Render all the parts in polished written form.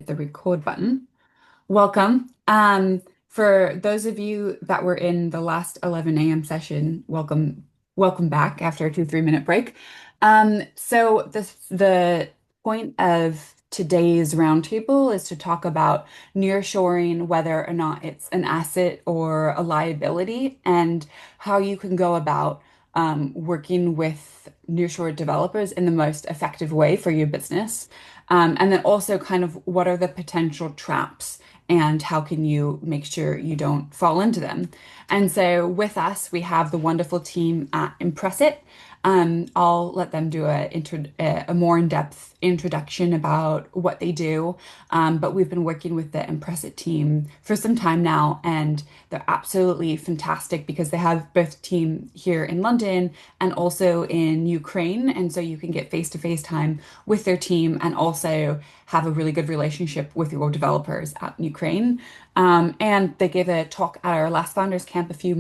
hit the record button. Welcome. For those of you that were in the last 11 a.m. session, welcome back after a 2-3 minute break. The point of today's roundtable is to talk about nearshoring, whether or not it's an asset or a liability, and how you can go about working with nearshore developers in the most effective way for your business. And then also kind of what are the potential traps and how can you make sure you don't fall into them. And so with us, we have the wonderful team at Impressit. I'll let them do a more in-depth introduction about what they do. But we've been working with the Impressit team for some time now, and they're absolutely fantastic because they have both team here in London and also in Ukraine. And so you can get face-to-face time with their team and also have a really good relationship with your developers out in Ukraine. And they gave a talk at our last Founders Camp a few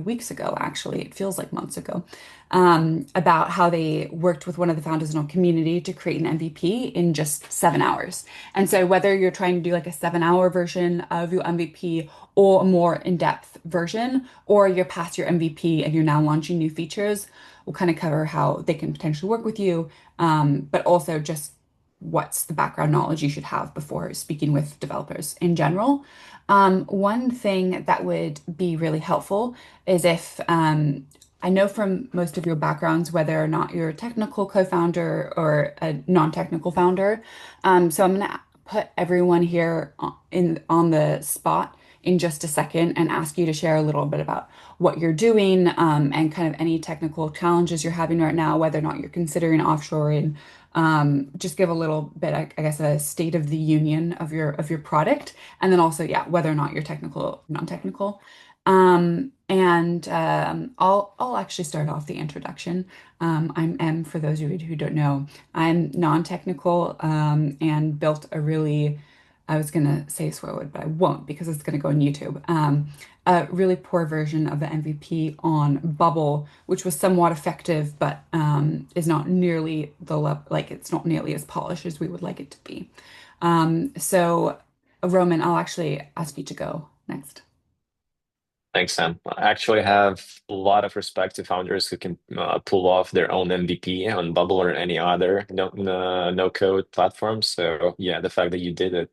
weeks ago, actually. It feels like months ago, about how they worked with one of the founders in our community to create an MVP in just 7 hours. And so whether you're trying to do like a 7-hour version of your MVP or a more in-depth version, or you're past your MVP and you're now launching new features, we'll kind of cover how they can potentially work with you, but also just what's the background knowledge you should have before speaking with developers in general. One thing that would be really helpful is if I know from most of your backgrounds whether or not you're a technical co-founder or a non-technical founder. So I'm going to put everyone here on the spot in just a second and ask you to share a little bit about what you're doing, and kind of any technical challenges you're having right now, whether or not you're considering offshoring. Just give a little bit, I guess, a state of the union of your product, and then also, yeah, whether or not you're technical or non-technical. I'll actually start off the introduction. I'm M, for those of you who don't know. I'm non-technical, and built a really, I was gonna say a swear word, but I won't because it's gonna go on YouTube. A really poor version of the MVP on Bubble, which was somewhat effective, but is not nearly it's not nearly as polished as we would like it to be. Roman, I'll actually ask you to go next. Thanks, Sam. I actually have a lot of respect to founders who can pull off their own MVP on Bubble or any other no code platform. So yeah, the fact that you did it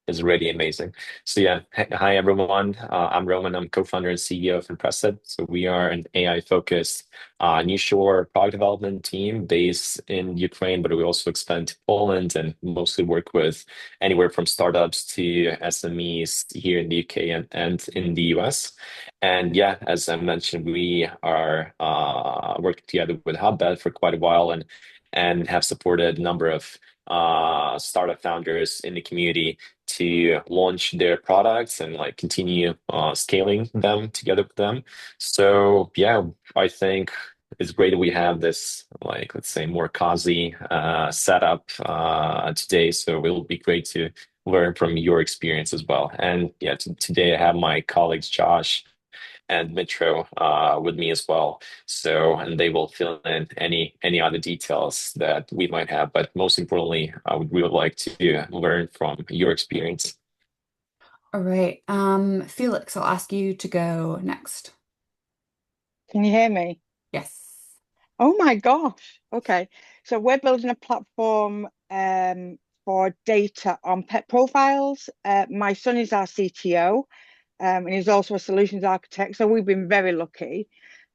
is really amazing. So yeah, hi everyone. I'm Roman. I'm co-founder and CEO of Impressit. So we are an AI-focused nearshore product development team based in Ukraine, but we also expand to Poland and mostly work with anywhere from startups to SMEs here in the UK and in the US. And yeah, as I mentioned, we are working together with Hotbed for quite a while and have supported a number of startup founders in the community to launch their products and like continue scaling them together with them. So yeah, I think it's great that we have this like let's say more cozy setup today. So it will be great to learn from your experience as well. And yeah, today I have my colleagues Josh and Mitro with me as well. So, and they will fill in any other details that we might have. But most importantly, we would like to learn from your experience. All right. Felix, I'll ask you to go next. Can you hear me? Yes. Oh my gosh. Okay. So we're building a platform for data on pet profiles. My son is our CTO, and he's also a solutions architect. So we've been very lucky.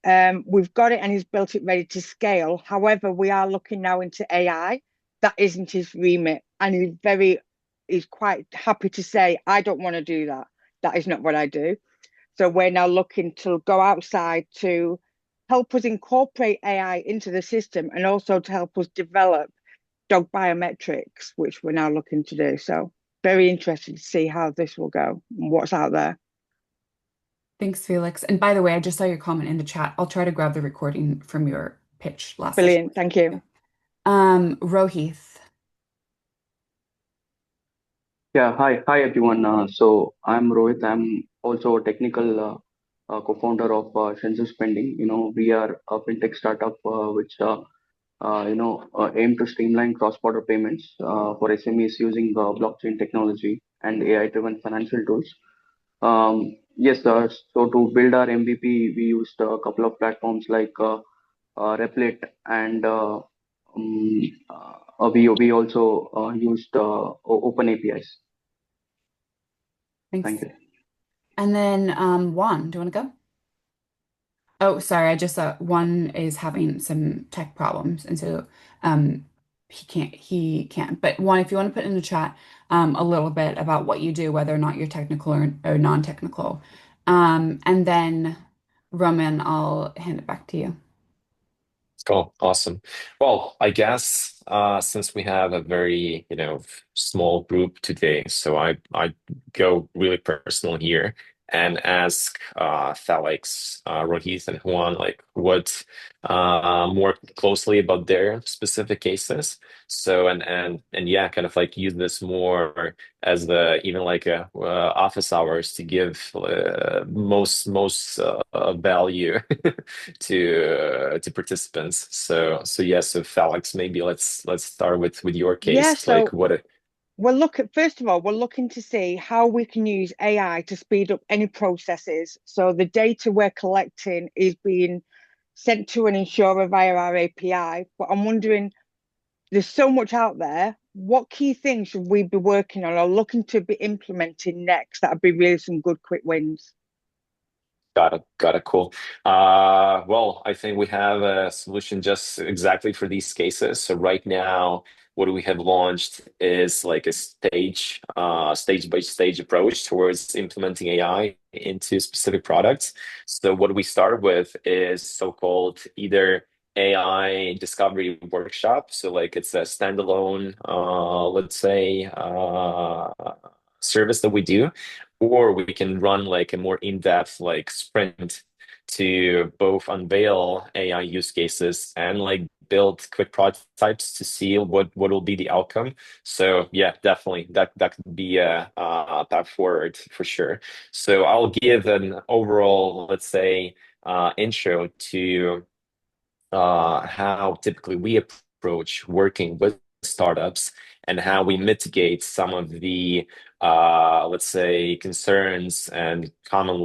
We've got it and he's built it ready to scale. However, we are looking now into AI. That isn't his remit. And he's quite happy to say, I don't want to do that. That is not what I do. So we're now looking to go outside to help us incorporate AI into the system and also to help us develop dog biometrics, which we're now looking to do. So very interested to see how this will go and what's out there. Thanks, Felix. And by the way, I just saw your comment in the chat. I'll try to grab the recording from your pitch last session. Brilliant. Thank you. Rohith. Yeah, hi everyone. So I'm Rohit. I'm also a technical co-founder of Shenzhen Spending. We are a fintech startup which aim to streamline cross-border payments for SMEs using blockchain technology and AI-driven financial tools. Yes, so to build our MVP, we used a couple of platforms like Replit, and we also used open APIs. Thank Thanks. you. And then Juan, do you want to go? Oh, sorry, I just Juan is having some tech problems, and so um he can't. But Juan, if you want to put in the chat a little bit about what you do, whether or not you're technical or non-technical. And then Roman, I'll hand it back to you. Cool. Awesome. Well, I guess since we have a very, small group today, so I go really personal here and ask Felix, Rohit, and Juan like what more closely about their specific cases. So and yeah, kind of like use this more as the even like office hours to give most value to participants. So yeah, so Felix, maybe let's start with your Yeah, case. Like so what a, first of all, we're looking to see how we can use AI to speed up any processes. So the data we're collecting is being sent to an insurer via our API. But I'm wondering, there's so much out there. What key things should we be working on or looking to be implementing next? That'd be really some good quick wins. got it, cool. Well, I think we have a solution just exactly for these cases. So right now, what we have launched is like a stage by stage approach towards implementing AI into specific products. So what we start with is so-called either AI discovery workshop. So like it's a standalone, let's say, service that we do, or we can run like a more in-depth like sprint to both unveil AI use cases and like build quick prototypes to see what will be the outcome. So yeah, definitely that could be a path forward for sure. So I'll give an overall, let's say, intro to how typically we approach working with startups and how we mitigate some of the let's say concerns and common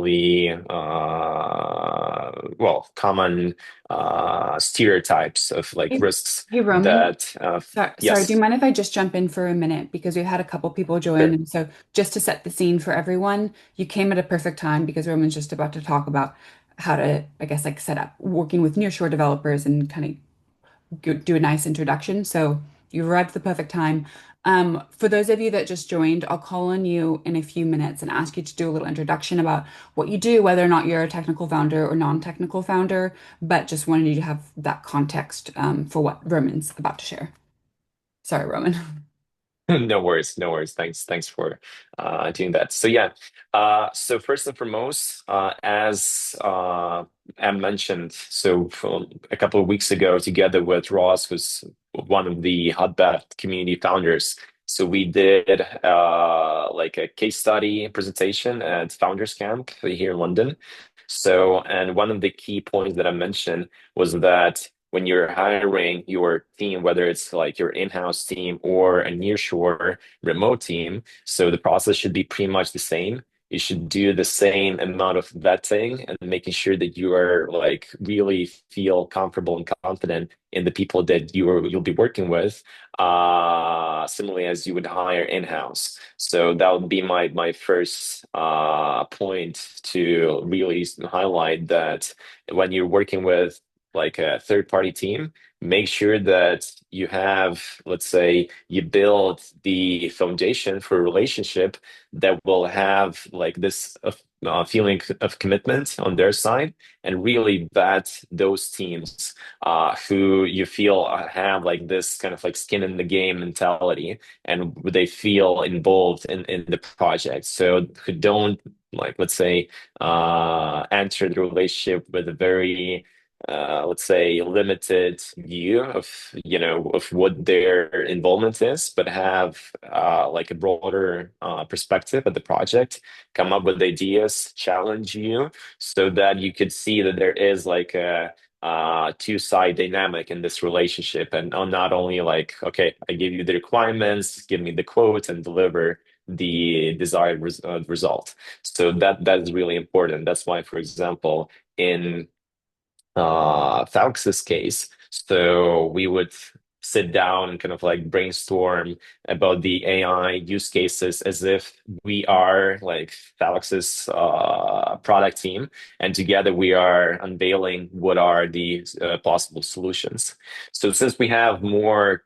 stereotypes of like Hey, risks hey Roman. that Sorry, do you yes. mind if I just jump in for a minute? Because we've had a couple people join. Sure. And so, just to set the scene for everyone, you came at a perfect time because Roman's just about to talk about how to, I guess, like set up working with nearshore developers and kind of do a nice introduction. So, you arrived at the perfect time. For those of you that just joined, I'll call on you in a few minutes and ask you to do a little introduction about what you do, whether or not you're a technical founder or non-technical founder, but just wanted you to have that context for what Roman's about to share. Sorry, Roman. No worries, no worries. Thanks for doing that. So yeah, so first and foremost, as Em mentioned, so from a couple of weeks ago, together with Ross, who's one of the Hotbed community founders, so we did like a case study presentation at Founders Camp here in London. So, and one of the key points that I mentioned was that when you're hiring your team, whether it's like your in-house team or a nearshore remote team, so the process should be pretty much the same. You should do the same amount of vetting and making sure that you are like really feel comfortable and confident in the people that you'll be working with, similarly as you would hire in-house. So that would be my first point to really highlight that when you're working with like a third party team, make sure that you have, let's say, you build the foundation for a relationship that will have like this feeling of commitment on their side and really vet those teams who you feel have like this kind of like skin in the game mentality and they feel involved in the project. So who don't like, let's say, enter the relationship with a very let's say limited view of of what their involvement is, but have like a broader perspective of the project, come up with ideas, challenge you, so that you could see that there is like two-side dynamic in this relationship, and not only like, okay, I give you the requirements, give me the quote, and deliver the desired result. So that is really important. That's why, for example, in Falx's case. So we would sit down and kind of like brainstorm about the AI use cases as if we are like Falx's product team, and together we are unveiling what are the possible solutions. So since we have more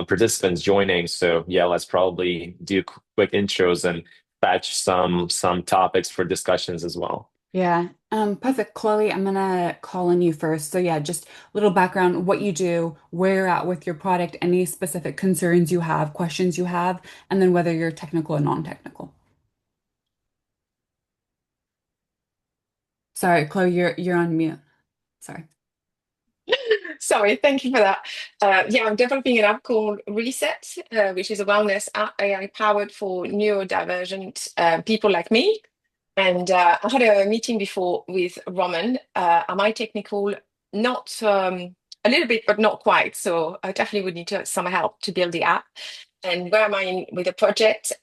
participants joining, so yeah, let's probably do quick intros and fetch some topics for discussions as well. Yeah. Perfect. Chloe, I'm gonna call on you first. So yeah, just a little background, what you do, where you're at with your product, any specific concerns you have, questions you have, and then whether you're technical or non-technical. Sorry, Chloe, you're on mute. Sorry. Sorry, thank you for that. Yeah, I'm developing an app called Reset, which is a wellness app AI powered for neurodivergent people like me. And I had a meeting before with Roman. Am I technical? Not a little bit, but not quite. So I definitely would need some help to build the app. And where am I with the project?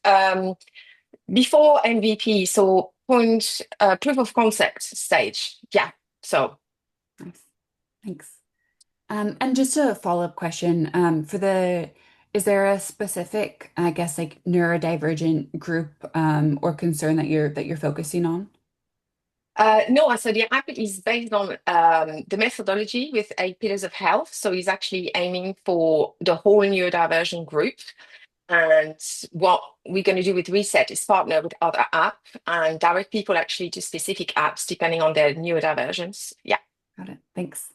Before MVP, so point proof of concept stage. Yeah. So Nice. Thanks. And just a follow-up question, is there a specific, I guess, like neurodivergent group or concern that you're focusing on? no, so the app is based on the methodology with 8 pillars of health. So it's actually aiming for the whole neurodivergent group. And what we're going to do with Reset is partner with other apps and direct people actually to specific apps depending on their neurodivergence. Yeah. Got it. Thanks.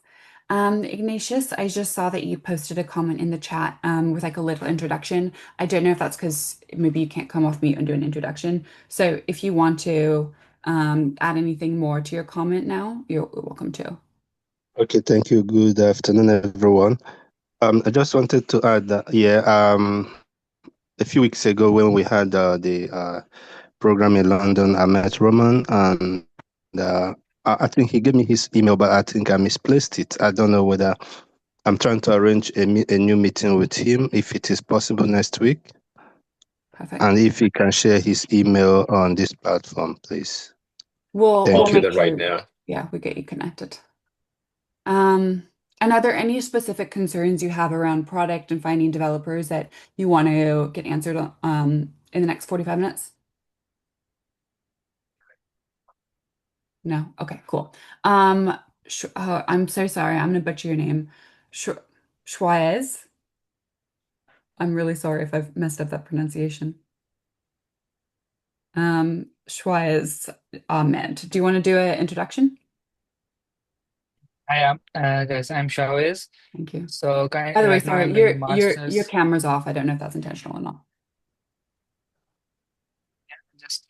Ignatius, I just saw that you posted a comment in the chat with like a little introduction. I don't know if that's because maybe you can't come off mute and do an introduction. So if you want to add anything more to your comment now, you're welcome to. Okay, thank you. Good afternoon, everyone. I just wanted to add that, a few weeks ago when we had the program in London, I met Roman, and I think he gave me his email, but I think I misplaced it. I don't know whether I'm trying to arrange a new meeting with him, if it is possible next week, Perfect. and if he can share his email on this platform, please. We'll Thank I'll do make that right sure, now. yeah, we get you connected. And are there any specific concerns you have around product and finding developers that you want to get answered in the next 45 minutes? No? Okay, cool. I'm so sorry. I'm gonna butcher your name. Sh Schwaiz. I'm really sorry if I've messed up that pronunciation. Schwaiz Ahmed. Do you want to do an introduction? Hi, guys, I'm Shawez. Thank you. So By the way, right now sorry, I'm doing your master's. camera's off. I don't know if that's intentional or not. Just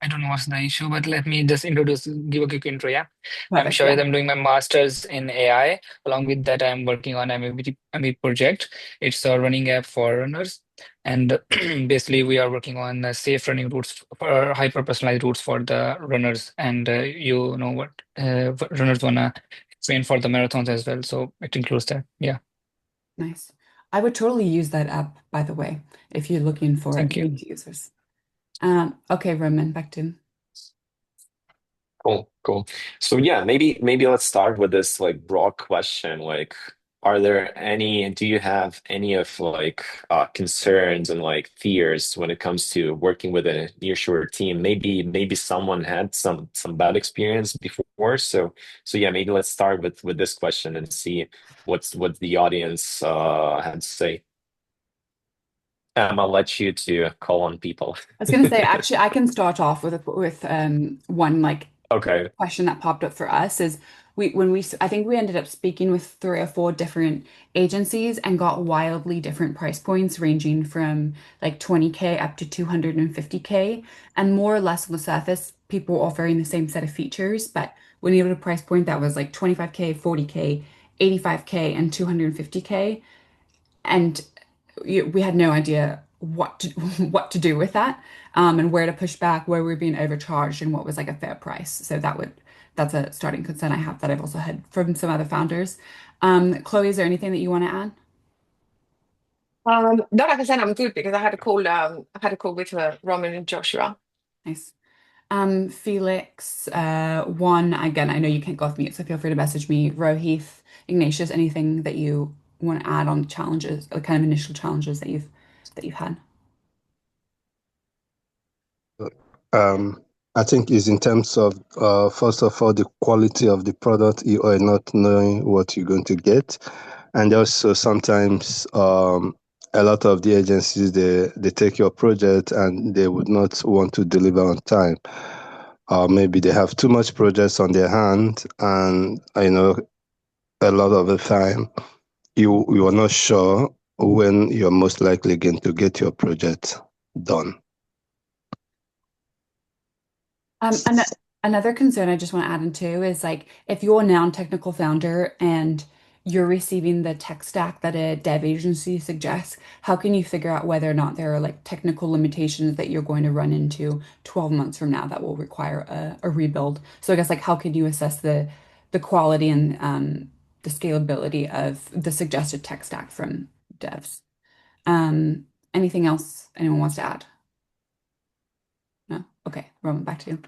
I don't know what's the issue, but let me just give a quick intro. Yeah, I'm Perfect. Shawez. Yeah. I'm doing my master's in AI. Along with that, I'm working on MVP project. It's a running app for runners, and basically we are working on safe running routes for hyper personalized routes for the runners. And you know what runners wanna train for the marathons as well, so it includes that. Yeah, Nice. I would totally use that app, by the way, if you're looking for thank you. new users. Okay, Roman, back to Cool, cool. So yeah, maybe let's start with this like broad question. Like, do you have any of like concerns and like fears when it comes to working with a nearshore team? Maybe someone had some bad experience before. So yeah, maybe let's start with this question and see what the audience had to say. I'll let you to call on people. I was gonna say, actually, I can start off with one like Okay. question that popped up for us is I think we ended up speaking with 3 or 4 different agencies and got wildly different price points ranging from like 20K up to 250K, and more or less on the surface people were offering the same set of features, but when you had a price point that was like 25K, 40K, 85K, and 250K, and we had no idea what to what to do with that, and where to push back, where we were being overcharged, and what was like a fair price. So that's a starting concern I have that I've also had from some other founders. Chloe, is there anything that you want to add? No, like I said, I'm good because I had a call. I had a call with Roman and Joshua. Nice. Felix, one, again, I know you can't go off mute, so feel free to message me. Rohith, Ignatius, anything that you want to add on the challenges, the kind of initial challenges that you've had? Um, I think is in terms of first of all the quality of the product. You are not knowing what you're going to get, and also sometimes a lot of the agencies they take your project and they would not want to deliver on time. Maybe they have too much projects on their hand, and a lot of the time you are not sure when you're most likely going to get your project done. And another concern I just want to add into is like if you're a non-technical founder and you're receiving the tech stack that a dev agency suggests, how can you figure out whether or not there are like technical limitations that you're going to run into 12 months from now that will require a rebuild? So I guess like how can you assess the quality and the scalability of the suggested tech stack from devs? Anything else anyone wants to add? No? Okay, Roman, back to you.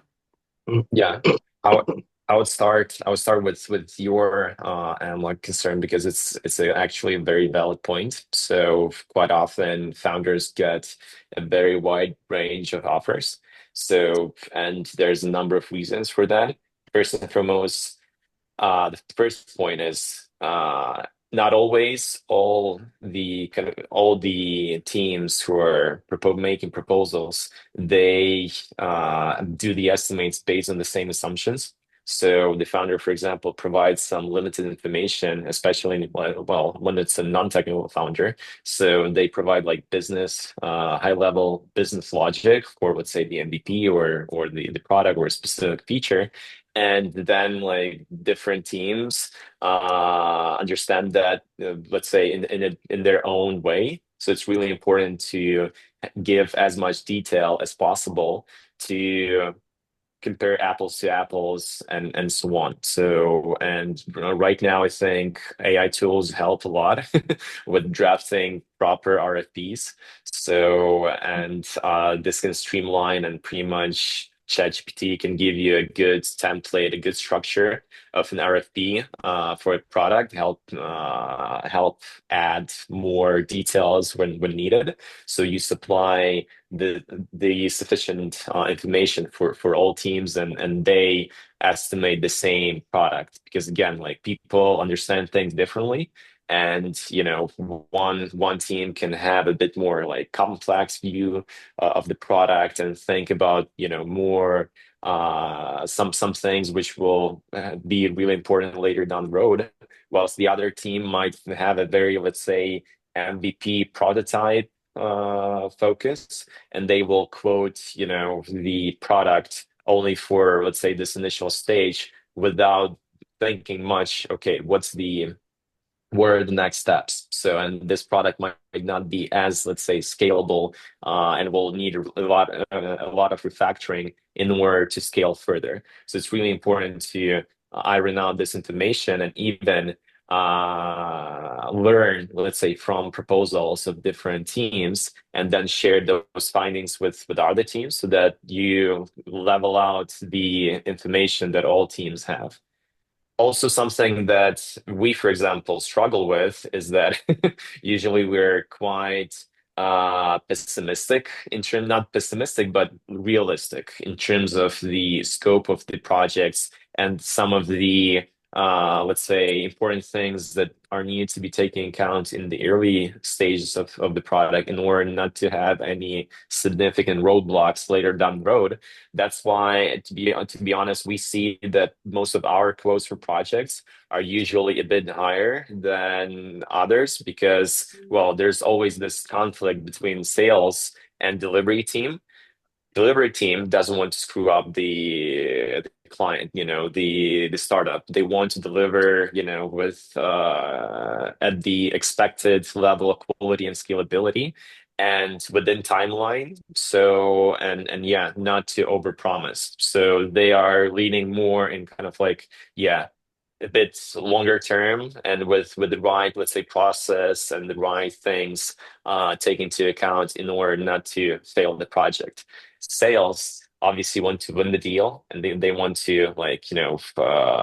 Yeah, I would I would start with your like concern because actually a very valid point. So quite often founders get a very wide range of offers. So and there's a number of reasons for that. First and foremost, the first point is not always all the teams who are making proposals, they do the estimates based on the same assumptions. So the founder, for example, provides some limited information, especially well when it's a non-technical founder. So they provide like business, high-level business logic for let's say the MVP or the product or a specific feature, and then like different teams understand that let's say in their own way. So it's really important to give as much detail as possible to compare apples to apples and so on. So and right now I think AI tools help a lot with drafting proper RFPs. So and this can streamline and pretty much ChatGPT can give you a good template, a good structure of an RFP for a product, help add more details when needed. So you supply the sufficient information for all teams and they estimate the same product because again like people understand things differently, and one team can have a bit more like complex view of the product and think about more some things which will be really important later down the road, whilst the other team might have a very, let's say, MVP prototype focus, and they will quote the product only for let's say this initial stage without thinking much, okay, what are the next steps? So, and this product might not be as, let's say, scalable, and will need a lot of refactoring in order to scale further. So it's really important to iron out this information and even learn, let's say, from proposals of different teams, and then share those findings with other teams so that you level out the information that all teams have. Also, something that we, for example, struggle with is that usually we're quite pessimistic in terms, not pessimistic, but realistic in terms of the scope of the projects and some of the, let's say, important things that are needed to be taken into account in the early stages of the product in order not to have any significant roadblocks later down the road. That's why, to be honest, we see that most of our quotes for projects are usually a bit higher than others because, well, there's always this conflict between sales and delivery team doesn't want to screw up the client, the startup. They want to deliver, with at the expected level of quality and scalability. and within timeline. So, and yeah, not to overpromise. So they are leaning more in kind of like, yeah, a bit longer term and with the right, let's say, process and the right things taken into account in order not to fail the project. Sales obviously want to win the deal, and they want to, like,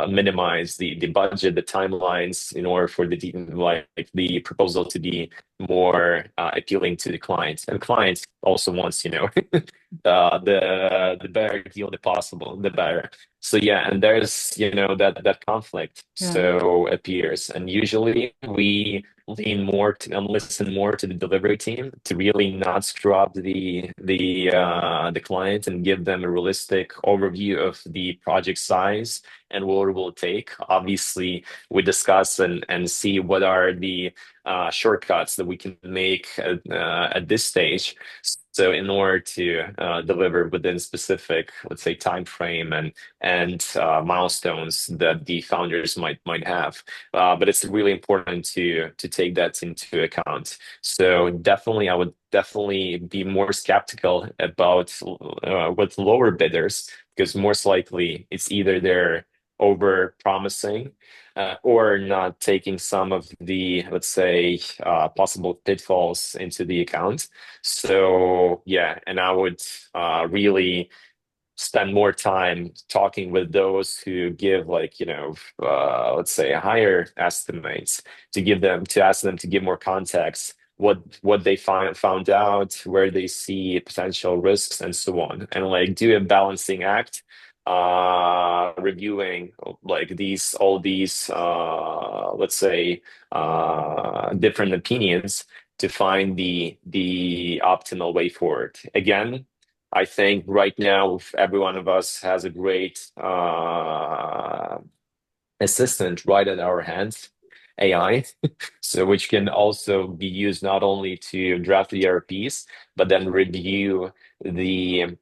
minimize the budget, the timelines, in order for like the proposal to be more appealing to the client. And client also wants, the better deal the possible, the better. So yeah, and there's, that conflict Yeah. so appears, and usually we lean more to and listen more to the delivery team to really not screw up the client, and give them a realistic overview of the project size and what it will take. Obviously, we discuss and see what are the shortcuts that we can make at this stage. So in order to deliver within specific, let's say, time frame and milestones that the founders might have, but it's really important to take that into account. So definitely, I would definitely be more skeptical about with lower bidders, because most likely it's either they're over promising or not taking some of the, let's say, possible pitfalls into the account. So yeah, and I would really spend more time talking with those who give, like, let's say, higher estimates, to ask them to give more context, what they found out, where they see potential risks, and so on, and like do a balancing act, reviewing like all these let's say different opinions to find the optimal way forward. Again, I think right now every one of us has a great assistant right at our hands, AI, so which can also be used not only to draft the RPs, but then review the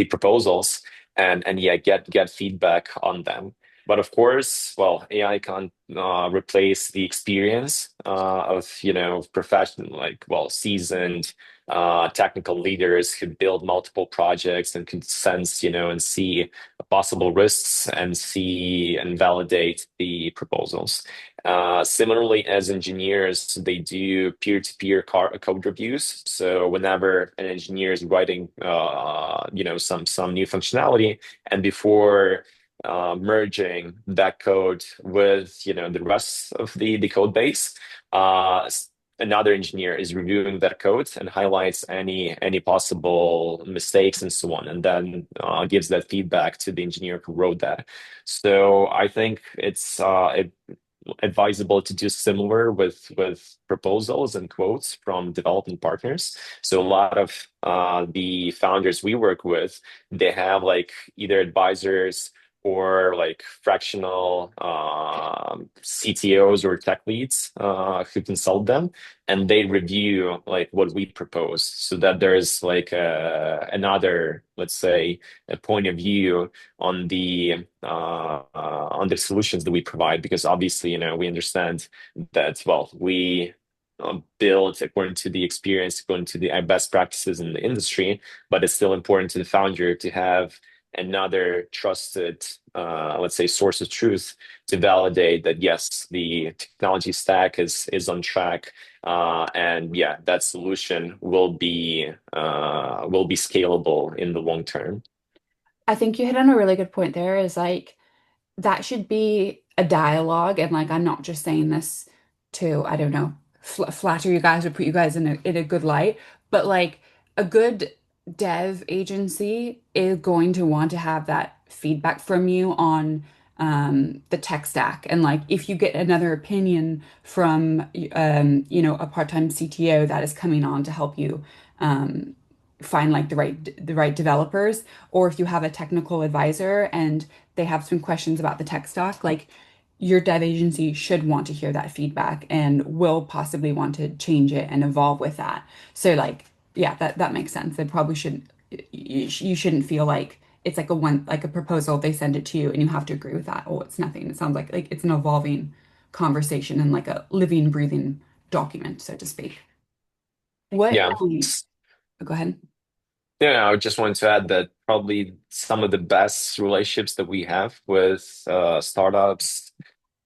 proposals, and yeah, get feedback on them. But of course, well, AI can't replace the experience of, professional, like, well, seasoned technical leaders who build multiple projects and can sense, and see possible risks and see and validate the proposals. Similarly, as engineers, they do peer-to-peer code reviews. So whenever an engineer is writing, some new functionality, and before merging that code with, the rest of the code base, another engineer is reviewing that code and highlights any possible mistakes and so on, and then gives that feedback to the engineer who wrote that. So I think it's advisable to do similar with proposals and quotes from development partners. So a lot of the founders we work with, they have like either advisors or like fractional CTOs or tech leads who consult them, and they review like what we propose, so that there's like another, let's say, a point of view on the solutions that we provide, because obviously, we understand that, well, we build according to the experience, according to the best practices in the industry, but it's still important to the founder to have another trusted, let's say, source of truth to validate that yes, the technology stack is on track, and yeah, that solution will be scalable in the long term. I think you hit on a really good point there is like that should be a dialogue. And like, I'm not just saying this to, I don't know, flatter you guys or put you guys in a good light, but like a good dev agency is going to want to have that feedback from you on the tech stack. And like, if you get another opinion from, a part-time CTO that is coming on to help you, find like the right developers, or if you have a technical advisor and they have some questions about the tech stack, like your dev agency should want to hear that feedback and will possibly want to change it and evolve with that. So like, yeah, that makes sense. They probably shouldn't, you shouldn't feel like it's like like a proposal, they send it to you and you have to agree with that. Oh, it's nothing. It sounds like it's an evolving conversation and like a living, breathing document, so to speak. What, Yeah. go ahead. Yeah, I just wanted to add that probably some of the best relationships that we have with startups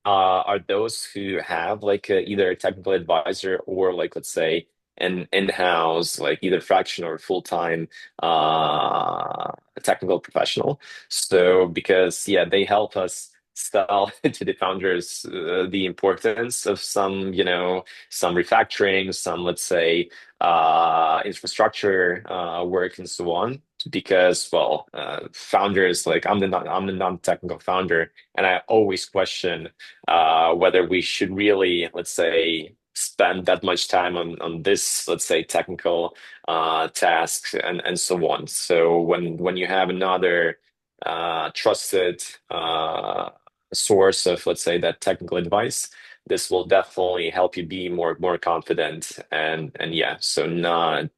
are those who have like either a technical advisor or like let's say an in-house like either fraction or full-time technical professional. So because yeah, they help us sell to the founders the importance of some some refactoring, some let's say infrastructure work and so on. Because well, founders like I'm the non-technical founder, and I always question whether we should really, let's say, spend that much time on this, let's say, technical tasks and so on. So when you have another trusted source of, let's say, that technical advice, this will definitely help you be more confident and yeah, so not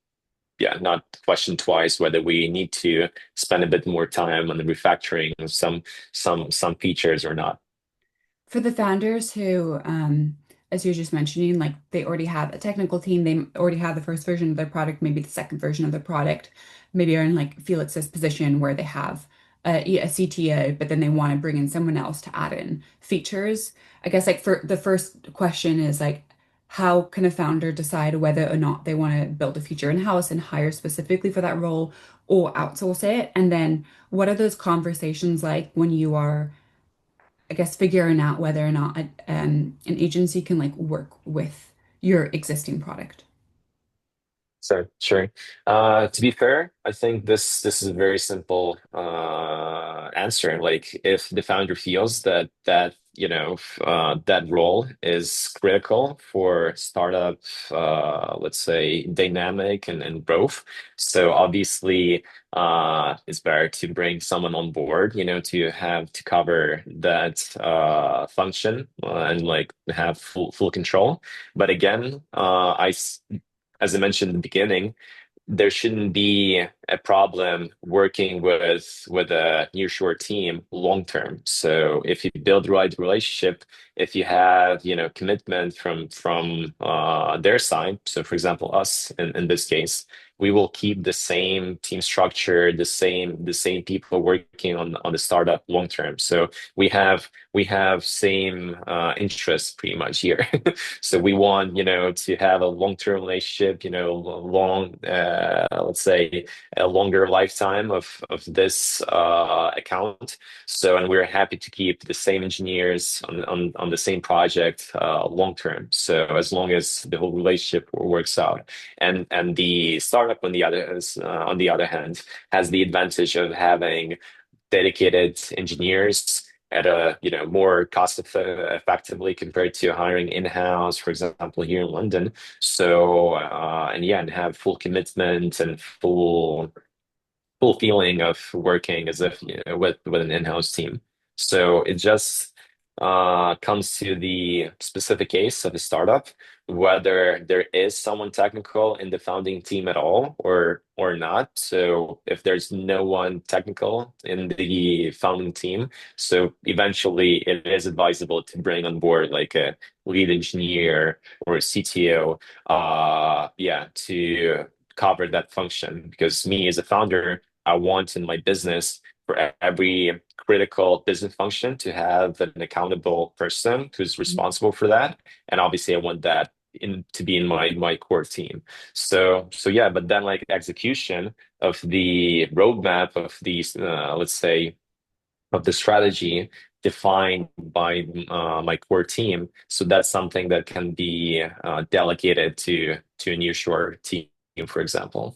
question twice whether we need to spend a bit more time on the refactoring of some features or not. For the founders who, as you're just mentioning, like they already have a technical team, they already have the first version of their product, maybe the second version of their product, maybe are in like Felix's position where they have a CTO, but then they want to bring in someone else to add in features. I guess like for the first question is like, how can a founder decide whether or not they want to build a feature in-house and hire specifically for that role or outsource it? And then what are those conversations like when you are I guess figuring out whether or not an agency can like work with your existing product. So sure. To be fair, I think this is a very simple answer. Like if the founder feels that that role is critical for startup, let's say dynamic and growth. So obviously, it's better to bring someone on board, to have to cover that function and like have full control. But again, as I mentioned in the beginning, there shouldn't be a problem working with a nearshore team long term. So if you build the right relationship, if you have commitment from their side, so for example us in this case, we will keep the same team structure, the same people working on the startup long term. So we have same interests pretty much here. So we want, to have a long-term relationship, long, let's say, a longer lifetime of this account. So, and we're happy to keep the same engineers on the same project long term. So as long as the whole relationship works out, and the startup on the other hand has the advantage of having dedicated engineers at a more effectively compared to hiring in-house, for example, here in London. So and yeah, and have full commitment and full feeling of working as if with an in-house team. So it just comes to the specific case of a startup, whether there is someone technical in the founding team at all or not. So if there's no one technical in the founding team, so eventually it is advisable to bring on board like a lead engineer or a CTO, yeah, to cover that function. Because me as a founder, I want in my business for every critical business function to have an accountable person who's responsible for that. And obviously I want that to be in my core team. So yeah, but then like execution of the roadmap of these let's say of the strategy defined by my core team. So that's something that can be delegated to a nearshore team, for example.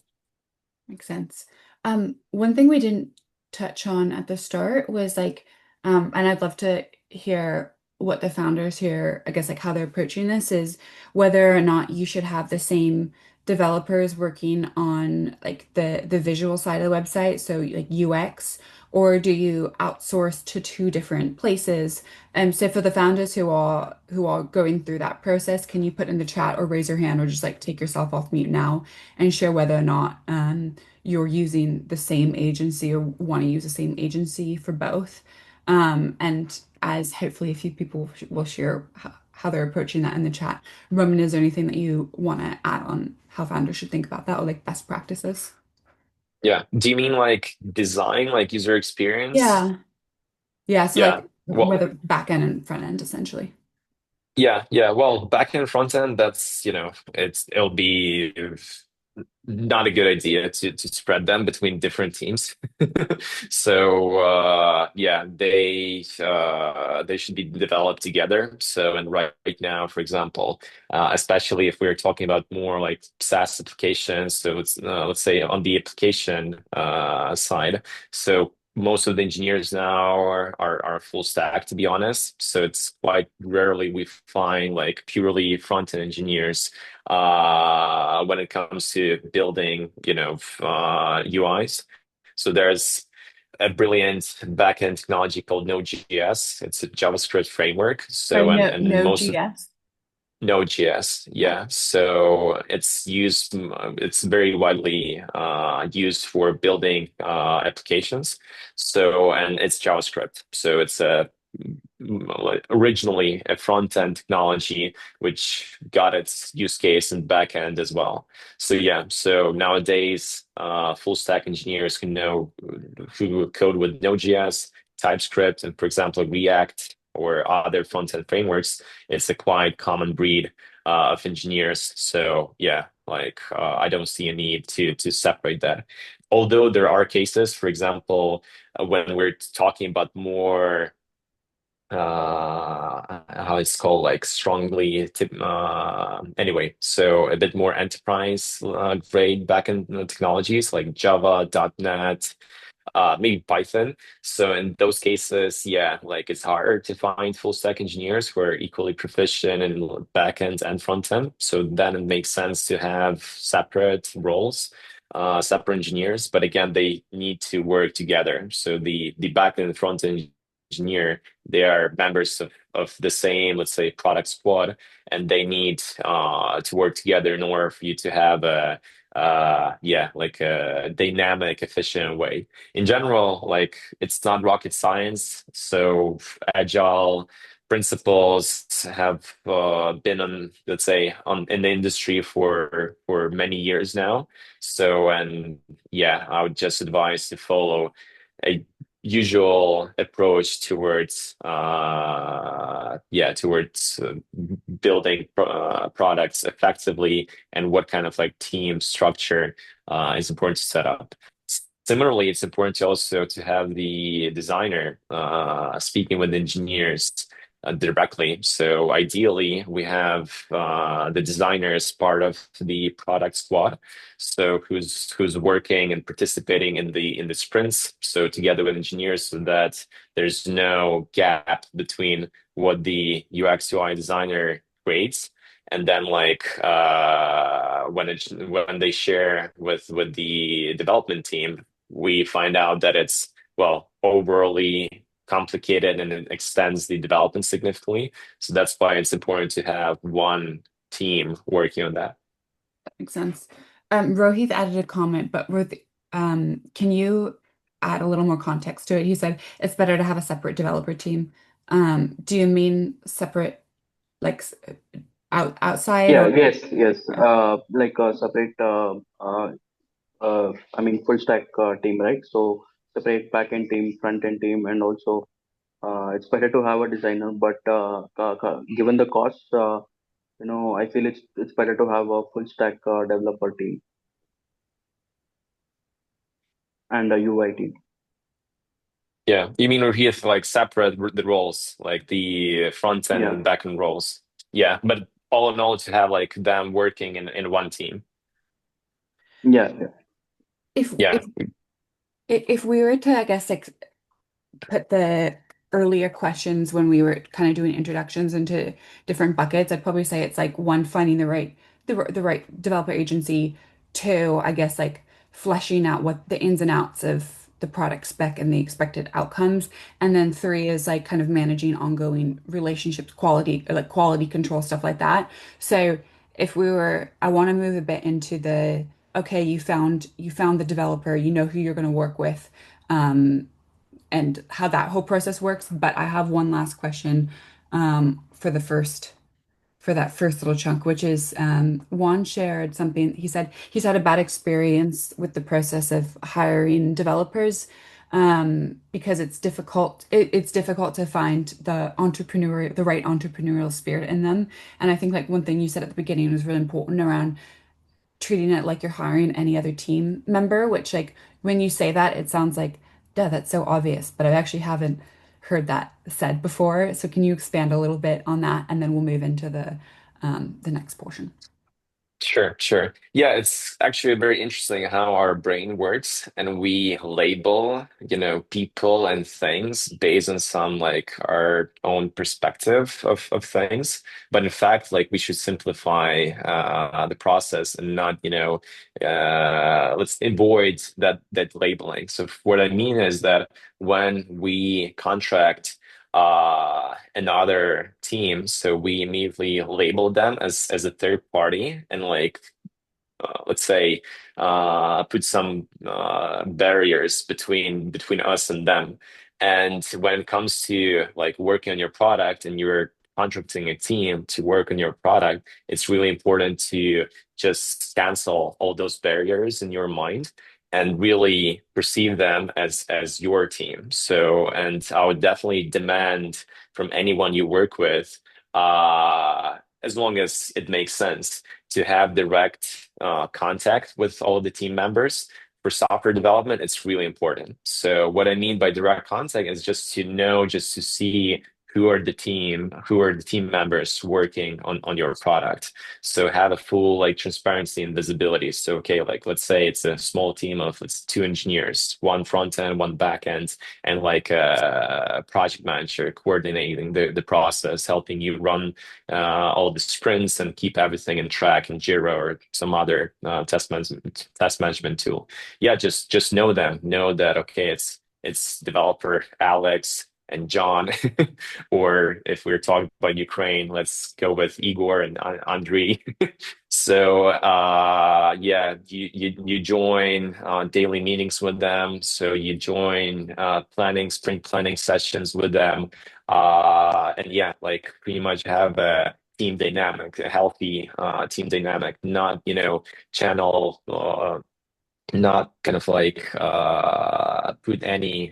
Makes sense. One thing we didn't touch on at the start was like, and I'd love to hear what the founders here, I guess like how they're approaching this is whether or not you should have the same developers working on like the visual side of the website, so like UX, or do you outsource to two different places? So for the founders who are going through that process, can you put in the chat or raise your hand or just like take yourself off mute now and share whether or not you're using the same agency or want to use the same agency for both. And as hopefully a few people will share how they're approaching that in the chat. Roman, is there anything that you want to add on how how founders should think about that or like best practices. Yeah. Do you mean like design, like user experience? Yeah. Yeah. So Yeah. like Well, whether back end and front end essentially. yeah, yeah. Well, back end, front end, that's, it'll be not a good idea to spread them between different teams. So yeah, they should be developed together. So and right now, for example, especially if we're talking about more like SaaS applications, so let's say on the application side. So most of the engineers now are full stack, to be honest. So it's quite rarely we find like purely front end engineers when it comes to building, UIs. So there's a brilliant backend technology called Node.js. It's a JavaScript framework. Sorry, So and no most of GS. Node.js, Okay. yeah. So it's very widely used for building applications. So, and it's JavaScript. So it's like, originally a front-end technology, which got its use case in back-end as well. So yeah, so nowadays, full stack engineers can know who code with Node.js, TypeScript, and for example, React or other front-end frameworks. It's a quite common breed of engineers. So yeah, like I don't see a need to separate that. Although there are cases, for example, when we're talking about more how it's called, like strongly anyway, so a bit more enterprise grade backend technologies like Java, .NET, maybe Python. So in those cases, yeah, like it's harder to find full stack engineers who are equally proficient in backend and front end. So then it makes sense to have separate roles, separate engineers. But again, they need to work together. So the backend and front end engineer, they are members of the same, let's say, product squad, and they need to work together in order for you to have a yeah, like a dynamic, efficient way. In general, like it's not rocket science. So agile principles have been on, let's say, on in the industry for many years now. So, and yeah, I would just advise to follow a usual approach towards building products effectively, and what kind of like team structure is important to set up. Similarly, it's important to also to have the designer speaking with engineers directly. So ideally, we have the designer as part of the product squad, so who's working and participating in the sprints. So together with engineers, so that there's no gap between what the UX UI designer creates and then like when they share with the development team, we find out that it's, well, overly complicated and it extends the development significantly. So that's why it's important to have one team working on that. Makes sense. Rohith added a comment, but can you add a little more context to it? He said it's better to have a separate developer team. Do you mean separate, like outside Yeah, or? yes, yes. Yeah. Like a separate, I mean, full stack team, right? So separate backend team, front end team, and also it's better to have a designer. But given the cost, I feel it's better to have a full stack developer team and a UI team. Yeah, you mean we have like separate the roles, like the front end Yeah, and back end roles. Yeah, but all in all, to have like them working in one team. yeah, yeah. If Yeah, if if we were to, I guess, like put the earlier questions when we were kind of doing introductions into different buckets, I'd probably say it's like one, finding the right developer agency. Two, I guess like fleshing out what the ins and outs of the product spec and the expected outcomes. And then three is like kind of managing ongoing relationships, quality, like quality control, stuff like that. So I want to move a bit into okay, you found the developer, you know who you're going to work with. And how that whole process works. But I have one last question for the first for that first little chunk, which is Juan shared something. He said he's had a bad experience with the process of hiring developers because it's difficult to find the right entrepreneurial spirit in them. And I think like one thing you said at the beginning was really important around treating it like you're hiring any other team member, which like when you say that, it sounds like, duh, that's so obvious, but I actually haven't heard that said before. So can you expand a little bit on that, and then we'll move into the next portion. Sure, sure. Yeah, it's actually very interesting how our brain works, and we label, people and things based on some like our own perspective of things. But in fact, like we should simplify the process and not, let's avoid that labeling. So what I mean is that when we contract another team, so we immediately label them as a third party, and like let's say put some barriers between us and them. And when it comes to like working on your product and you're contracting a team to work on your product, it's really important to just cancel all those barriers in your mind and really perceive them as your team. So, and I would definitely demand from anyone you work with, as long as it makes sense, to have direct contact with all the team members. For software development, it's really important. So what I mean by direct contact is just to know, just to see who are the team members working on your product. So have a full like transparency and visibility. So okay, like let's say it's a small team of let's two engineers, one front end, one back end, and like a project manager coordinating the process, helping you run all the sprints and keep everything in track in Jira or some other test management tool. Yeah, just know them. Know that okay, it's developer Alex and John, or if we're talking about Ukraine, let's go with Igor and Andriy. So yeah, you join daily meetings with them. So you join sprint planning sessions with them, and yeah, like pretty much have a team dynamic, a healthy team dynamic, not channel. Not kind of like put any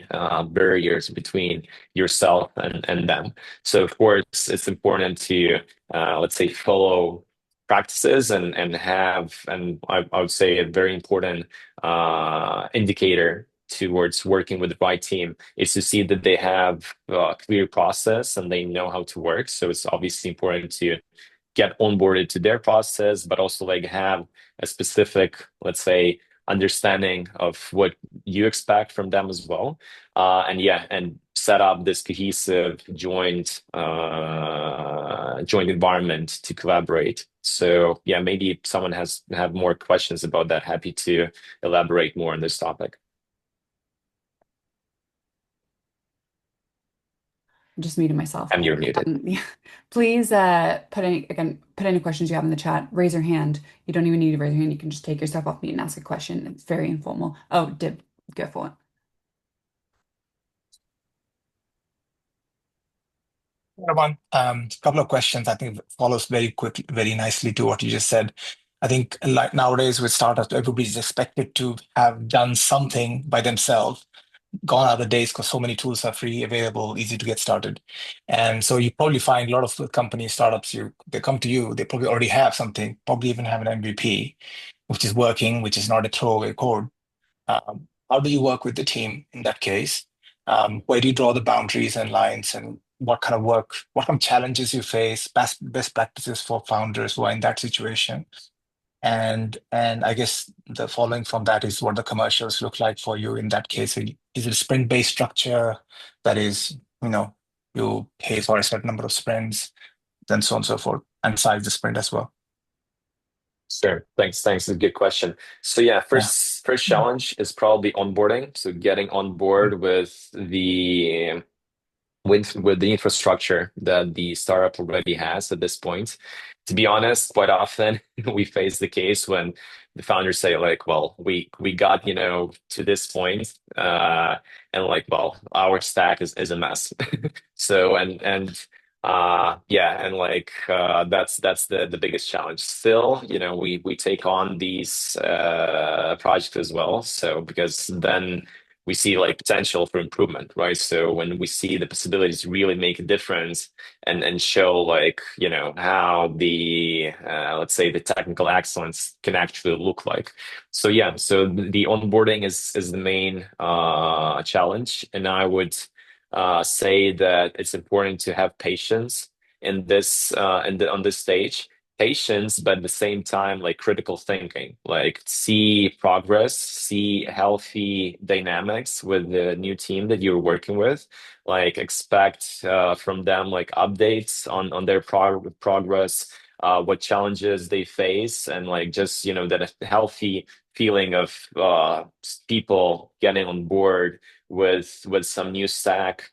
barriers between yourself and them. So of course it's important to let's say follow practices and I would say a very important indicator towards working with the right team is to see that they have a clear process and they know how to work. So it's obviously important to get onboarded to their process, but also like have a specific, let's say, understanding of what you expect from them as well. And yeah, and set up this cohesive joint environment to collaborate. So yeah, maybe if someone have more questions about that, happy to elaborate more on this topic. Just muted myself. And you're muted. Yeah. Please put any questions you have in the chat. Raise your hand. You don't even need to raise your hand. You can just take yourself off mute and ask a question. It's very informal. Oh, Dib, go for it. Everyone, couple of questions. I think follows very quickly, very nicely to what you just said. I think like nowadays with startups, everybody's expected to have done something by themselves. Gone are the days because so many tools are free, available, easy to get started. And so you probably find a lot of the companies, startups, they come to you, they probably already have something, probably even have an MVP, which is working, which is not a throwaway code. How do you work with the team in that case? Where do you draw the boundaries and lines, and what kind of challenges you face, best practices for founders who are in that situation? And I guess the following from that is what the commercials look like for you in that case. Is it a sprint-based structure that is, you pay for a certain number of sprints, then so on and so forth, and size the sprint as well? Sure. Thanks. It's a good question. So yeah, Yeah. first challenge is probably onboarding. So getting on board with the infrastructure that the startup already has at this point. To be honest, quite often we face the case when the founders say like, well, we got, to this point, and like, well, our stack is a mess. So and Yeah, and like that's the biggest challenge. Still, we take on these projects as well. So because then we see like potential for improvement, right? So when we see the possibilities really make a difference and show like, how the let's say the technical excellence can actually look like. So yeah, so the onboarding is the main challenge, and I would say that it's important to have patience in this on this stage. Patience, but at the same time, like critical thinking, like see progress, see healthy dynamics with the new team that you're working with, like expect from them like updates on their progress, what challenges they face, and like just that healthy feeling of people getting on board with some new stack,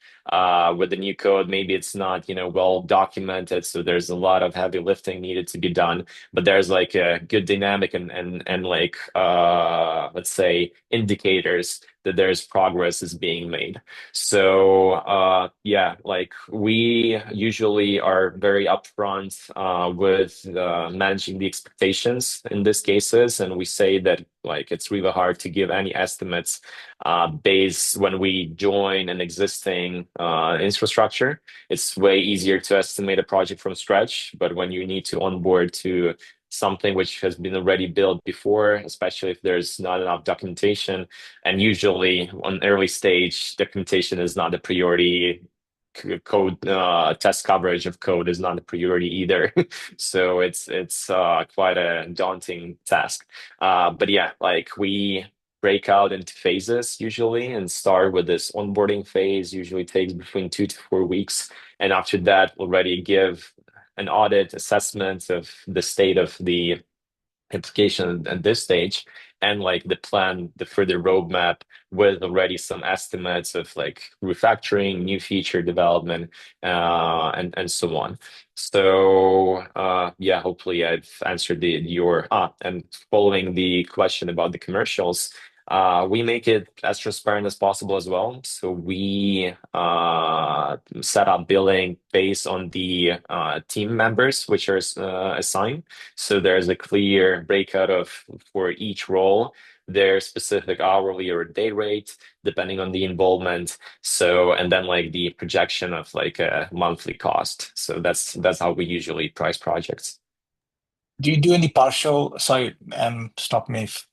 with the new code. Maybe it's not well documented, so there's a lot of heavy lifting needed to be done, but there's like a good dynamic and like let's say indicators that there's progress is being made. So yeah, like we usually are very upfront with managing the expectations in these cases, and we say that like it's really hard to give any estimates based when we join an existing infrastructure. It's way easier to estimate a project from scratch, but when you need to onboard to something which has been already built before, especially if there's not enough documentation, and usually on early stage, documentation is not a priority. Code test coverage of code is not a priority either. So it's quite a daunting task. But yeah, like we break out into phases usually and start with this onboarding phase, usually takes between 2 to 4 weeks. And after that, already give an audit assessment of the state of the application at this stage, and like the plan, the further roadmap with already some estimates of like refactoring, new feature development, and so on. So yeah, hopefully I've answered your and following the question about the commercials. We make it as transparent as possible as well. So we set up billing based on the team members which are assigned. So there's a clear breakout of for each role, their specific hourly or day rate, depending on the involvement. So, and then like the projection of like a monthly cost. So that's how we usually price projects. Do you do any partial? Sorry, stop me if.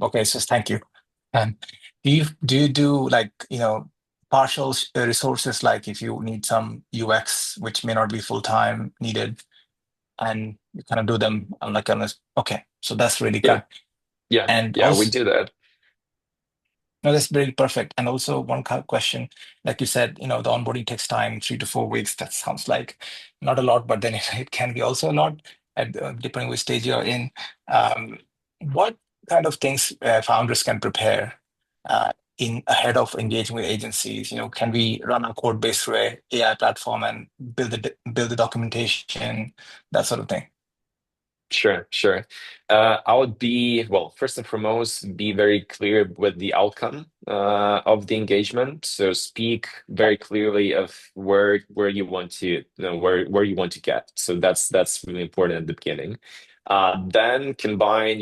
Okay, so thank you. Um, do you do like partial resources, like if you need some UX which may not be full time needed, and you kind of do them on like on a, okay, so that's really Yeah, good. yeah, And yeah, we also, do that. no, that's really perfect. And also one question, like you said, the onboarding takes time, 3 to 4 weeks. That sounds like not a lot, but then it can be also a lot depending which stage you're in. Um, what kind of things founders can prepare in ahead of engaging with agencies? Can we run our code base through a AI platform and build the documentation, that sort of thing? Sure, sure. I would be, well, first and foremost, be very clear with the outcome of the engagement. So speak very clearly of where you want to, where you want to get. So that's really important at the beginning. Then combine,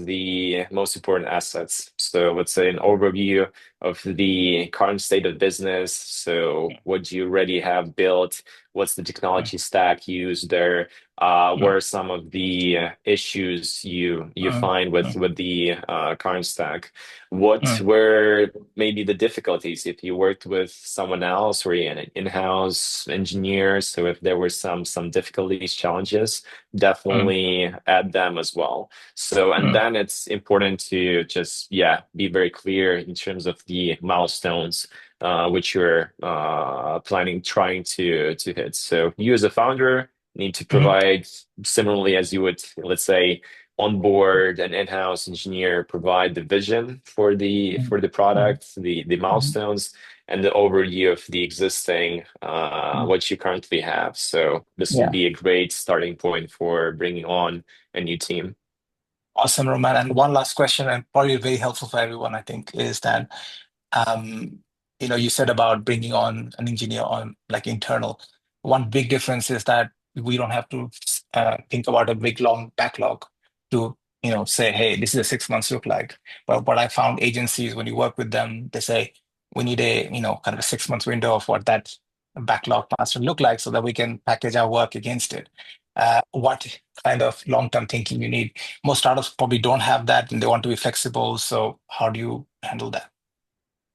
the most important assets. So let's say an overview of the current state of business. So what you already have built, what's the Mm, technology stack used there, what mm, are some of the issues you mm, find with mm, the current stack? What mm, were maybe the difficulties if you worked with someone else or an in-house engineer? So if there were some difficulties, challenges, mm, definitely add them as well. So, and mm, then it's important to just, yeah, be very clear in terms of the milestones which you're trying to hit. So you as a founder need to mm, provide similarly as you would, let's say, onboard an in-house engineer, provide the vision mm, for the mm, product, the mm, milestones, and the overview of the existing mm. what you currently have. So this will Yeah. be a great starting point for bringing on a new team. Awesome, Roman. And one last question, and probably very helpful for everyone, I think, is that um, you said about bringing on an engineer on like internal. One big difference is that we don't have to think about a big long backlog to say, hey, this is a 6 months look like. But what I found agencies when you work with them, they say we need a kind of a 6 months window of what that backlog plans to look like so that we can package our work against it. What kind of long-term thinking you need? Most startups probably don't have that and they want to be flexible. So how do you handle that?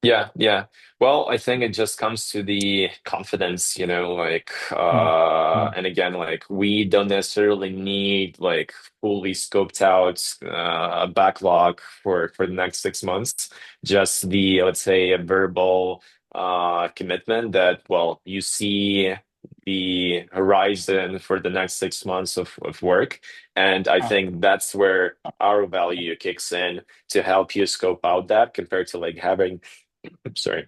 Yeah, yeah. Well, I think it just comes to the confidence, like Mm, mm, and again, like we don't necessarily need like fully scoped out backlog for the next 6 months. Just the, let's say, a verbal commitment that, well, you see the horizon for the next 6 months of work. And I uh, think that's where our value kicks in to help you scope out that compared to like having sorry,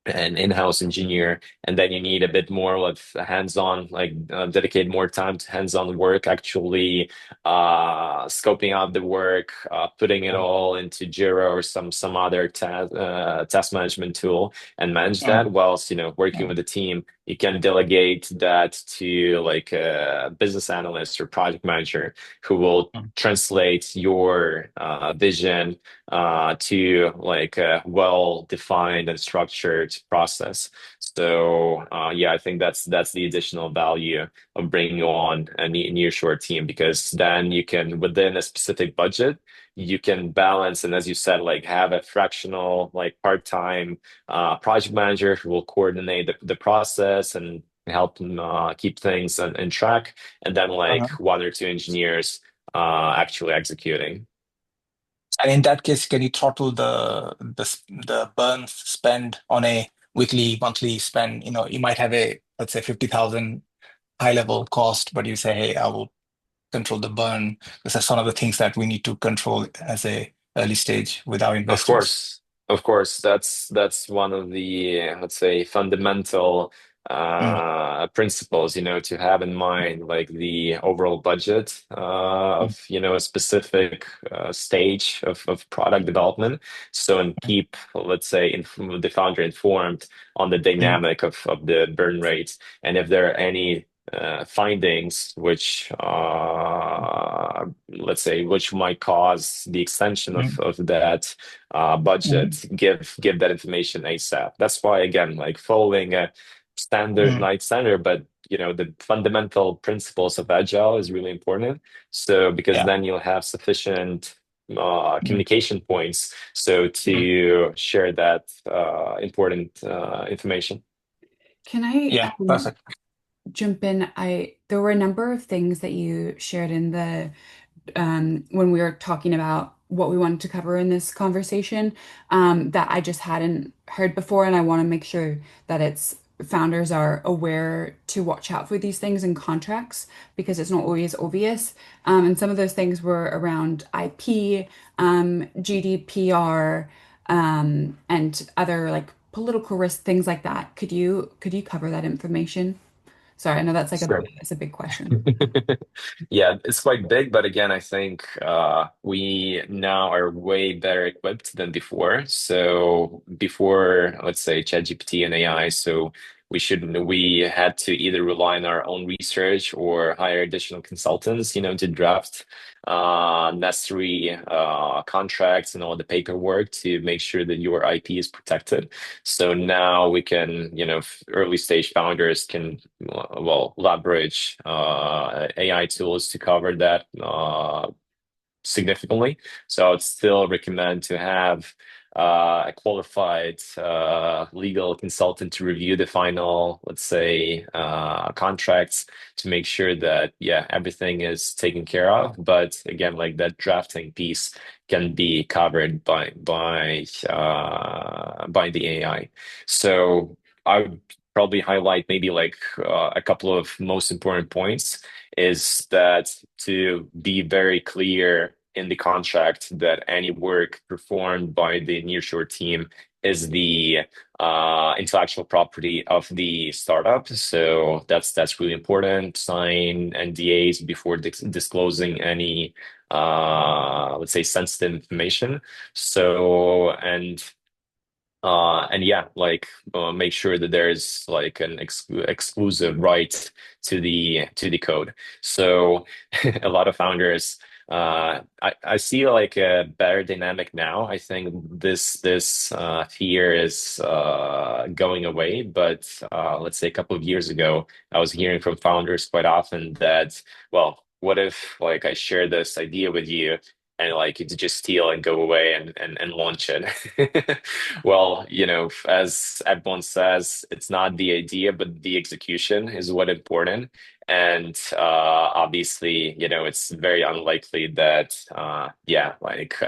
an in-house engineer, and then you need a bit more of hands-on, like dedicate more time to hands-on work, actually scoping out the work, putting it uh, all into Jira or some other task management tool and manage uh, that whilst working uh, with the team. You can delegate that to like a business analyst or project manager who will uh, translate your vision to like a well-defined and structured process. So yeah, I think that's the additional value of bringing on a nearshore team, because then you can, within a specific budget, you can balance and, as you said, like have a fractional, like part-time project manager who will coordinate the process and help them keep things in track, and then like uh. one or two engineers actually executing. And in that case, can you throttle the burn spend on a weekly, monthly spend? You might have a, let's say, 50,000 high level cost, but you say, hey, I will control the burn. This is one of the things that we need to control as a early stage with our Of investors. course, of course, that's one of the let's say fundamental Mm, principles, to have in mind, like the overall budget mm, of a specific stage of product development. So, and mm, keep, let's say, the founder informed on the mm, dynamic of the burn rate, and if there are any findings which let's say, which might cause the extension mm, of that mm, budget, give that information ASAP. That's why, again, like following a standard, mm. night standard, but the fundamental principles of agile is really important. So because Yeah. then you'll have sufficient Mm, communication points so mm. to share that important information. Can I Yeah, perfect. jump in? There were a number of things that you shared in the when we were talking about what we wanted to cover in this conversation, that I just hadn't heard before, and I want to make sure that it's founders are aware to watch out for these things in contracts because it's not always obvious. And some of those things were around IP, GDPR, and other like political risk, things like that. Could you cover that information? Sorry, I know that's like Sure. it's a big question. Yeah, it's quite big, but again, I think we now are way better equipped than before. So before, let's say, ChatGPT and AI, so we had to either rely on our own research or hire additional consultants, to draft necessary contracts and all the paperwork to make sure that your IP is protected. So now we can, early stage founders can well leverage AI tools to cover that significantly. So I would still recommend to have a qualified legal consultant to review the final, let's say, contracts to make sure that, yeah, everything is taken care of. But again, like that drafting piece can be covered by the AI. So I would probably highlight maybe like a couple of most important points is that to be very clear in the contract that any work performed by the nearshore team is the intellectual property of the startup. So that's really important. Sign NDAs before disclosing any let's say sensitive information. So, and And yeah, like make sure that there's like an exclusive right to the code. So a lot of founders, I see like a better dynamic now. I think this fear is going away, but let's say a couple of years ago, I was hearing from founders quite often that, well, what if like I share this idea with you? And like you just steal and go away and launch it. Well, as everyone says, it's not the idea, but the execution is what important. And obviously, it's very unlikely that, yeah, like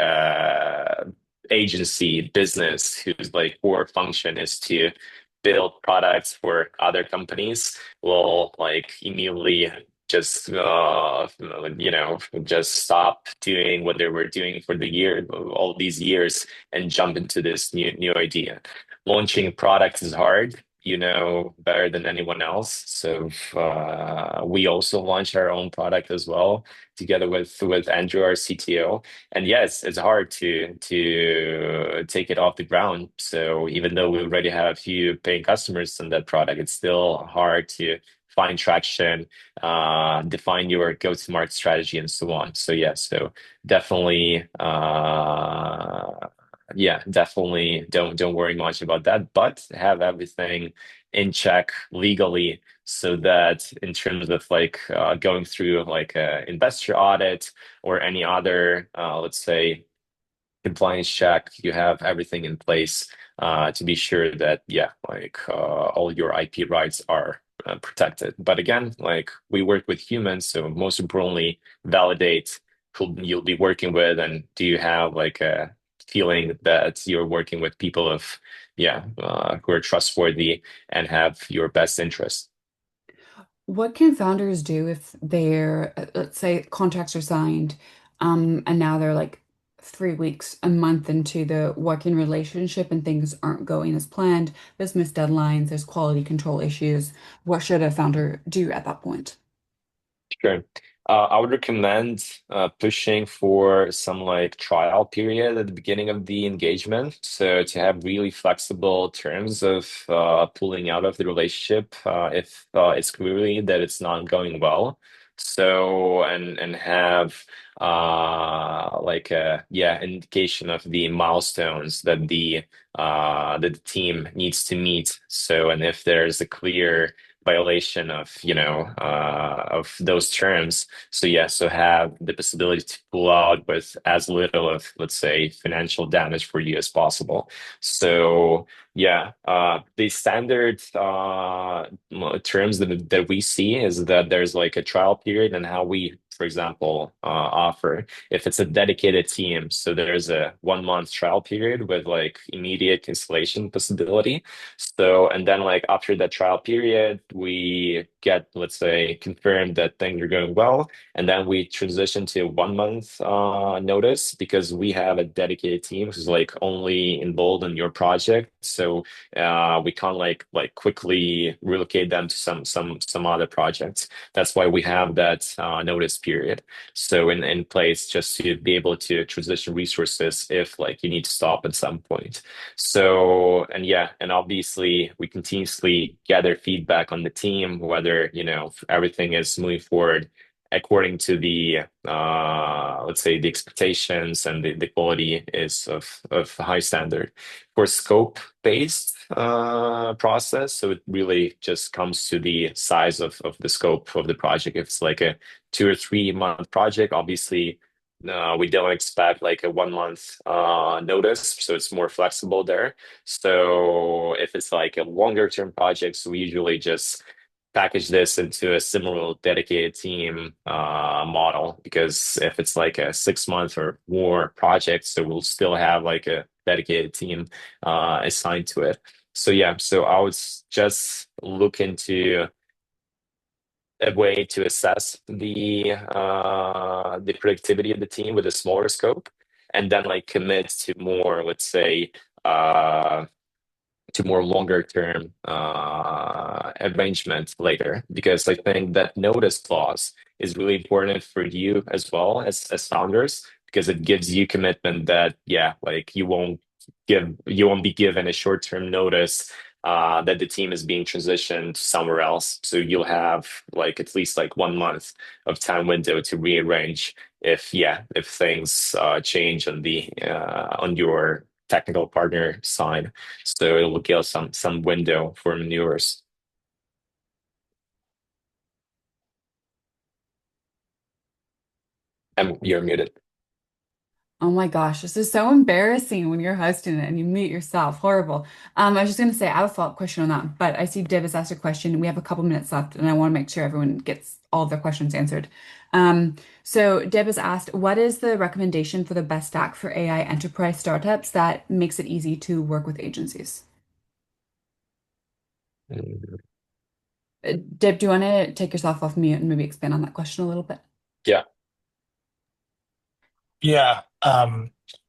agency business whose like core function is to build products for other companies will like immediately just just stop doing what they were doing for the year all these years and jump into this new idea. Launching products is hard, better than anyone else. So we also launched our own product as well, together with Andrew, our CTO. And yes, it's hard to take it off the ground. So even though we already have a few paying customers on that product, it's still hard to find traction, define your go-to-market strategy, and so on. So yeah, so definitely, yeah, definitely don't worry much about that, but have everything in check legally so that in terms of like going through like a investor audit or any other, let's say, compliance check, you have everything in place to be sure that, yeah, like all your IP rights are protected. But again, like we work with humans, so most importantly, validate who you'll be working with, and do you have like a feeling that you're working with people of, yeah, who are trustworthy and have your best interest. What can founders do if they're, let's say, contracts are signed, and now they're like 3 weeks, a month into the working relationship and things aren't going as planned? There's missed deadlines, there's quality control issues. What should a founder do at that point? Sure. I would recommend pushing for some like trial period at the beginning of the engagement. So to have really flexible terms of pulling out of the relationship if it's clearly that it's not going well. So and have like a yeah indication of the milestones that the team needs to meet. So and if there's a clear violation of of those terms, so yeah, so have the possibility to pull out with as little of, let's say, financial damage for you as possible. So yeah, the standard terms that we see is that there's like a trial period, and how we, for example, offer if it's a dedicated team, so there's a 1 month trial period with like immediate installation possibility. So, and then like after that trial period, we get, let's say, confirmed that things are going well. And then we transition to 1 month notice, because we have a dedicated team who's like only involved in your project. So we can't like quickly relocate them to some other projects. That's why we have that notice period. So in place, just to be able to transition resources if like you need to stop at some point. So, and yeah, and obviously we continuously gather feedback on the team, whether, everything is moving forward according to the, let's say, the expectations, and the quality is of high standard. For scope-based process, so it really just comes to the size of the scope of the project. If it's like a 2 or 3 month project, obviously we don't expect like a 1 month notice, so it's more flexible there. So if it's like a longer term project, so we usually just package this into a similar dedicated team model, because if it's like a 6 month or more project, so we'll still have like a dedicated team assigned to it. So yeah, so I would just look into a way to assess the productivity of the team with a smaller scope, and then like commit to more, let's say, to more longer term arrangement later, because I think that notice clause is really important for you as well as founders, because it gives you commitment that, yeah, like you won't be given a short-term notice that the team is being transitioned somewhere else. So you'll have like at least like 1 month of time window to rearrange if things change on your technical partner side. So it will give some window for maneuvers. And you're muted. Oh my gosh, this is so embarrassing when you're hosting it and you mute yourself. Horrible. I was just going to say, I have a follow-up question on that, but I see Deb has asked a question. We have a couple minutes left, and I want to make sure everyone gets all of their questions answered. So Deb has asked, what is the recommendation for the best stack for AI enterprise startups that makes it easy to work with agencies? Deb, do you want to take yourself off mute and maybe expand on that question a little bit? Yeah. Yeah,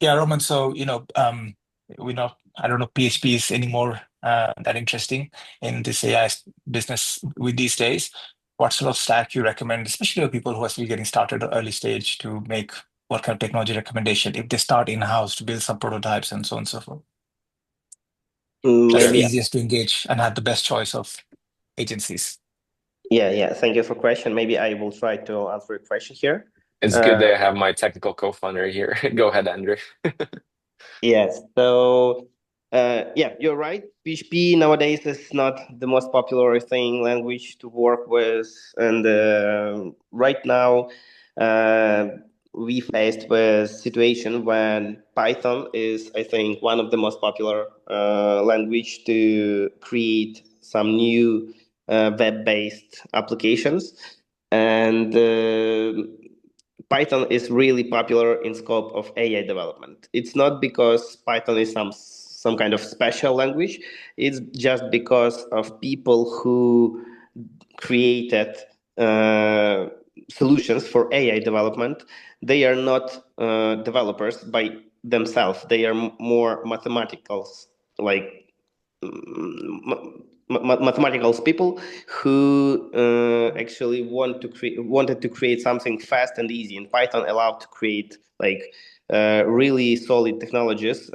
yeah, Roman. So we know I don't know PHP is anymore that interesting in this AI business with these days. What sort of stack you recommend, especially for people who are still getting started at early stage, to make what kind of technology recommendation if they start in-house to build some prototypes and so on and so forth? That's Sure. easiest to engage and have the best choice of agencies. Yeah. Thank you for question. Maybe I will try to answer a question here. It's good that I have my technical co-founder here. Go ahead, Andrew. Yes. So, yeah, you're right. PHP nowadays is not the most popular thing language to work with, and right now, uh, we faced with situation when Python is, I think, one of the most popular language to create some new web-based applications, and Python is really popular in scope of AI development. It's not because Python is some kind of special language. It's just because of people who created uh, solutions for AI development. They are not developers by themselves. They are more mathematicals, like mathematical people who actually wanted to create something fast and easy, and Python allowed to create like really solid technologies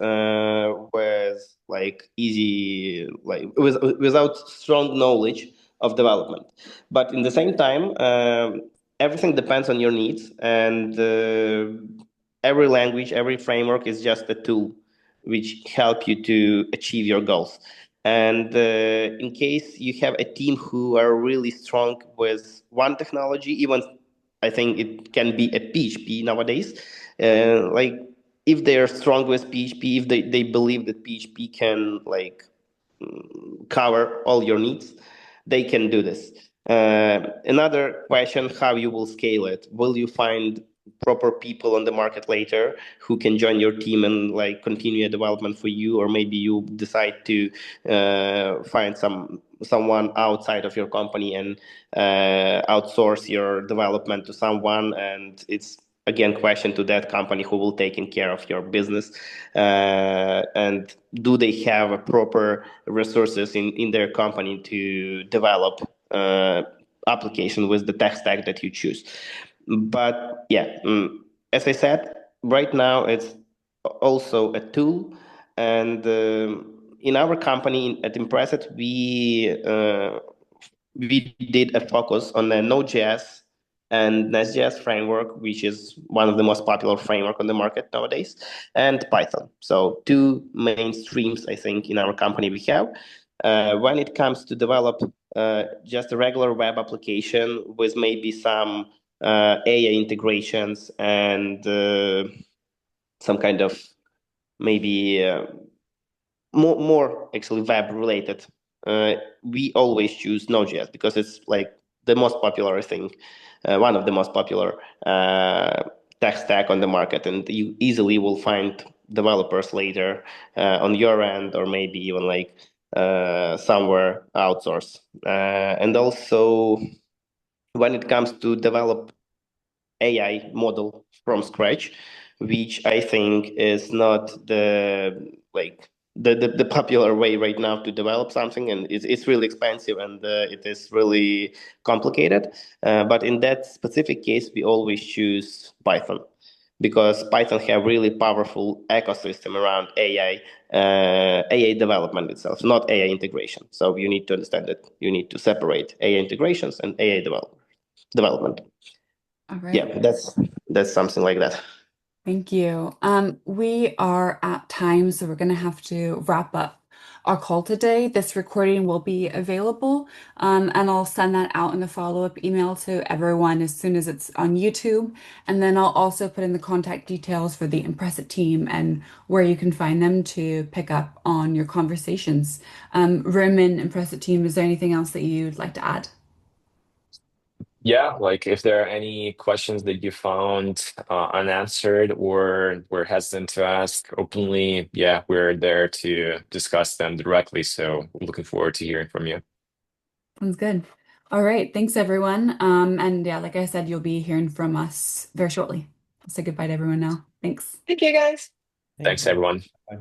with like easy, like without strong knowledge of development. But in the same time, everything depends on your needs, and every language, every framework is just a tool which help you to achieve your goals. And in case you have a team who are really strong with one technology, even I think it can be a PHP nowadays. Like if they are strong with PHP, if they believe that PHP can like cover all your needs, they can do this. Another question, how you will scale it. Will you find proper people on the market later who can join your team and like continue a development for you, or maybe you decide to find someone outside of your company and outsource your development to someone, and it's again question to that company who will taking care of your business, and do they have a proper resources in their company to develop application with the tech stack that you choose. But yeah, as I said, right now it's also a tool, and in our company at Impressit, we did a focus on the Node.js and Nest.js framework, which is one of the most popular framework on the market nowadays, and Python. So two main streams, I think, in our company we have. When it comes to develop just a regular web application with maybe some AI integrations and some kind of maybe more actually web related, we always choose Node.js because it's like the most popular thing, one of the most popular tech stack on the market, and you easily will find developers later on your end, or maybe even like somewhere outsourced. And also, when it comes to develop AI model from scratch, which I think is not the like the popular way right now to develop something, and it's really expensive, and it is really complicated. But in that specific case, we always choose Python because Python have really powerful ecosystem around AI development itself, not AI integration. So you need to understand that you need to separate AI integrations and AI development. All right. Yeah, that's something like that. Thank you. We are at time, so we're going to have to wrap up our call today. This recording will be available, and I'll send that out in a follow-up email to everyone as soon as it's on YouTube. And then I'll also put in the contact details for the Impressit team and where you can find them to pick up on your conversations. Roman, Impressit team, is there anything else that you'd like to add? Yeah, like if there are any questions that you found unanswered or were hesitant to ask openly, yeah, we're there to discuss them directly. So looking forward to hearing from you. Sounds good. All right. Thanks, everyone. And yeah, like I said, you'll be hearing from us very shortly. I'll say goodbye to everyone now. Thanks. Thank you, guys. Thanks, everyone. Bye.